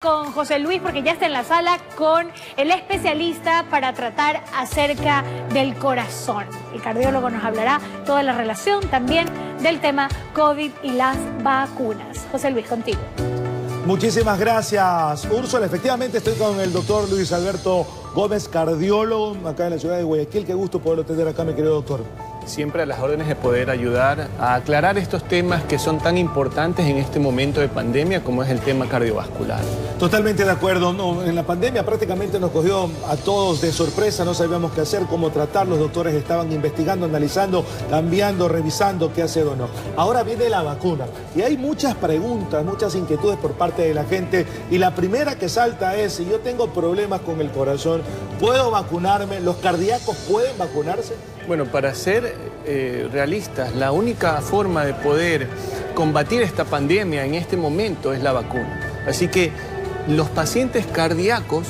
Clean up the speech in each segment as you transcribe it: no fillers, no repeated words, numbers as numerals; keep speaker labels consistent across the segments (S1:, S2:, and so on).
S1: con José Luis porque ya está en la sala con el especialista para tratar acerca del corazón. El cardiólogo nos hablará toda la relación también del tema COVID y las vacunas. José Luis, contigo.
S2: Muchísimas gracias, Úrsula. Efectivamente estoy con el doctor Luis Alberto Gómez, cardiólogo, acá en la ciudad de Guayaquil. Qué gusto poderlo tener acá, mi querido doctor.
S3: Siempre a las órdenes de poder ayudar a aclarar estos temas que son tan importantes en este momento de pandemia como es el tema cardiovascular.
S2: Totalmente de acuerdo. No, en la pandemia prácticamente nos cogió a todos de sorpresa, no sabíamos qué hacer, cómo tratar. Los doctores estaban investigando, analizando, cambiando, revisando qué hacer o no. Ahora viene la vacuna y hay muchas preguntas, muchas inquietudes por parte de la gente. Y la primera que salta es, si yo tengo problemas con el corazón, ¿puedo vacunarme? ¿Los cardíacos pueden vacunarse?
S3: Bueno, para ser realistas, la única forma de poder combatir esta pandemia en este momento es la vacuna. Así que los pacientes cardíacos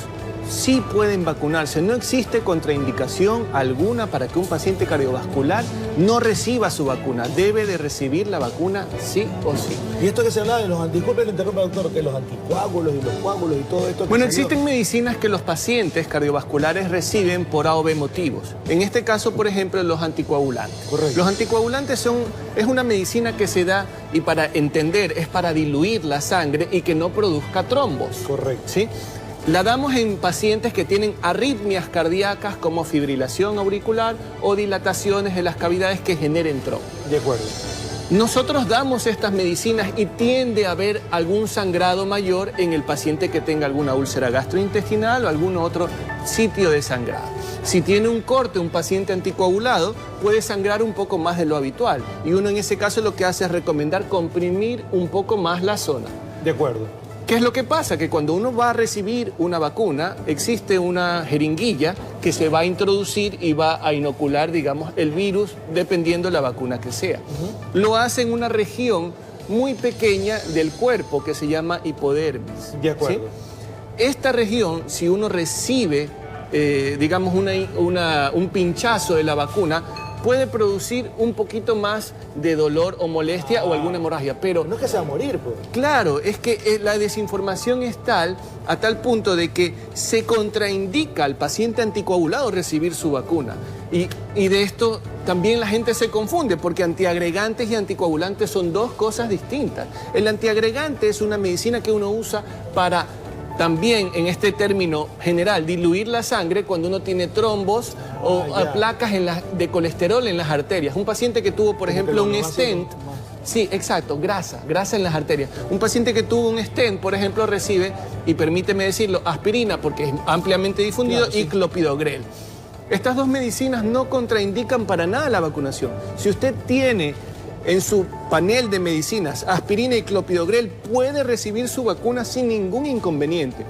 S3: sí pueden vacunarse. No existe contraindicación alguna para que un paciente cardiovascular no reciba su vacuna. Debe de recibir la vacuna sí o sí.
S2: Y esto que se habla de los anticuerpos, le interrumpa, doctor, que los anticoágulos y los coágulos y todo esto...
S3: Bueno, existen medicinas que los pacientes cardiovasculares reciben por A o B motivos. En este caso, por ejemplo, los anticoagulantes.
S2: Correcto.
S3: Los anticoagulantes es una medicina que se da, y para entender, es para diluir la sangre y que no produzca trombos.
S2: Correcto.
S3: ¿Sí? La damos en pacientes que tienen arritmias cardíacas como fibrilación auricular o dilataciones de las cavidades que generen trombos.
S2: De acuerdo.
S3: Nosotros damos estas medicinas y tiende a haber algún sangrado mayor en el paciente que tenga alguna úlcera gastrointestinal o algún otro sitio de sangrado. Si tiene un corte, un paciente anticoagulado, puede sangrar un poco más de lo habitual. Y uno en ese caso lo que hace es recomendar comprimir un poco más la zona.
S2: De acuerdo.
S3: ¿Qué es lo que pasa? Que cuando uno va a recibir una vacuna, existe una jeringuilla que se va a introducir y va a inocular, digamos, el virus dependiendo de la vacuna que sea. Lo hace en una región muy pequeña del cuerpo que se llama hipodermis.
S2: De acuerdo.
S3: ¿Sí? Esta región, si uno recibe, digamos, un pinchazo de la vacuna, puede producir un poquito más de dolor o molestia o alguna hemorragia, pero...
S2: No es que se va a morir, pues.
S3: Claro, es que la desinformación es tal, a tal punto de que se contraindica al paciente anticoagulado recibir su vacuna. Y de esto también la gente se confunde, porque antiagregantes y anticoagulantes son dos cosas distintas. El antiagregante es una medicina que uno usa para... También, en este término general, diluir la sangre cuando uno tiene trombos o placas de colesterol en las arterias. Un paciente que tuvo, por ejemplo, un stent... Sí, exacto, grasa en las arterias. Un paciente que tuvo un stent, por ejemplo, recibe, y permíteme decirlo, aspirina, porque es ampliamente difundido, claro, sí, y clopidogrel. Estas dos medicinas no contraindican para nada la vacunación. Si usted tiene en su panel de medicinas aspirina y clopidogrel, puede recibir su vacuna sin ningún inconveniente.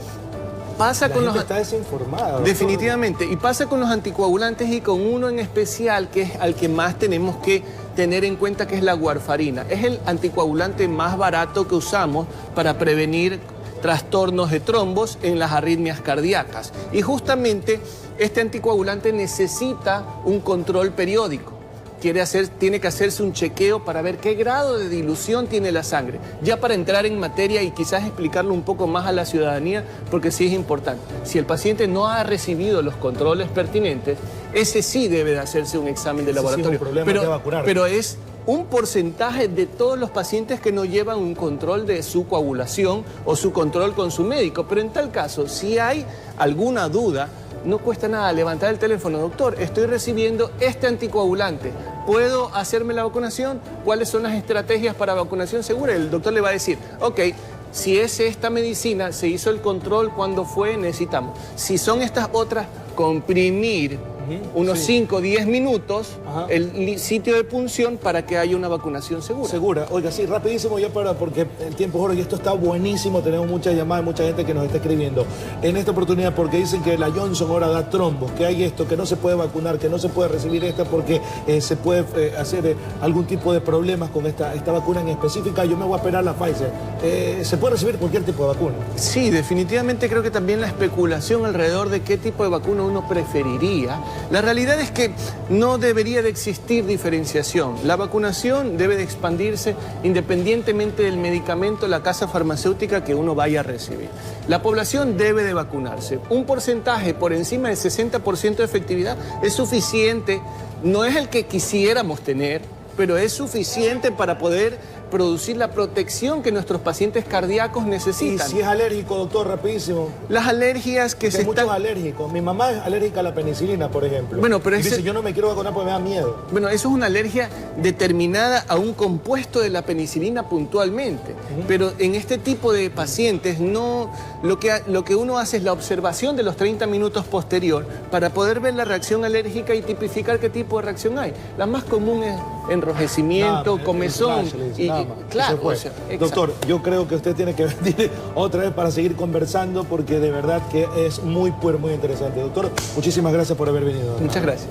S3: Pasa con los...
S2: está desinformada, doctor.
S3: Definitivamente. Y pasa con los anticoagulantes y con uno en especial que es al que más tenemos que tener en cuenta, que es la warfarina. Es el anticoagulante más barato que usamos para prevenir trastornos de trombos en las arritmias cardíacas. Y justamente este anticoagulante necesita un control periódico. Tiene que hacerse un chequeo para ver qué grado de dilución tiene la sangre. Ya para entrar en materia y quizás explicarlo un poco más a la ciudadanía, porque sí es importante. Si el paciente no ha recibido los controles pertinentes, ese sí debe de hacerse un examen de laboratorio. Pero es un porcentaje de todos los pacientes que no llevan un control de su coagulación o su control con su médico. Pero en tal caso, si hay alguna duda, no cuesta nada levantar el teléfono. Doctor, estoy recibiendo este anticoagulante. ¿Puedo hacerme la vacunación? ¿Cuáles son las estrategias para vacunación segura? El doctor le va a decir, ok, si es esta medicina, se hizo el control cuando fue, necesitamos. Si son estas otras, comprimir unos 5 o 10 minutos el sitio de punción para que haya una vacunación segura.
S2: Segura. Oiga, sí, rapidísimo ya porque el tiempo es oro y esto está buenísimo. Tenemos muchas llamadas, mucha gente que nos está escribiendo en esta oportunidad porque dicen que la Johnson ahora da trombos, que hay esto, que no se puede vacunar, que no se puede recibir esta porque se puede hacer algún tipo de problemas con esta vacuna en específica. Yo me voy a esperar la Pfizer. ¿Se puede recibir cualquier tipo de vacuna?
S3: Sí, definitivamente creo que también la especulación alrededor de qué tipo de vacuna uno preferiría La realidad es que no debería de existir diferenciación. La vacunación debe de expandirse independientemente del medicamento, la casa farmacéutica que uno vaya a recibir. La población debe de vacunarse. Un porcentaje por encima del 60% de efectividad es suficiente, no es el que quisiéramos tener, pero es suficiente para poder producir la protección que nuestros pacientes cardíacos
S2: Y
S3: necesitan.
S2: si es alérgico, doctor, rapidísimo.
S3: Las alergias que se
S2: Hay muchos
S3: están...
S2: alérgicos. Mi mamá es alérgica a la penicilina, por ejemplo.
S3: Bueno, pero
S2: y
S3: ese-
S2: dice, yo no me quiero vacunar porque me da miedo.
S3: Bueno, eso es una alergia determinada a un compuesto de la penicilina puntualmente. Pero en este tipo de pacientes no, lo que uno hace es la observación de los 30 minutos posterior para poder ver la reacción alérgica y tipificar qué tipo de reacción hay. La más común es enrojecimiento,
S2: Nada,
S3: comezón.
S2: el flash, le dice,
S3: Y,
S2: nada más.
S3: claro,
S2: Se fue.
S3: o sea, exacto.
S2: Doctor, yo creo que usted tiene que venir otra vez para seguir conversando porque de verdad que es muy, muy interesante. Doctor, muchísimas gracias por haber venido.
S3: Muchas gracias.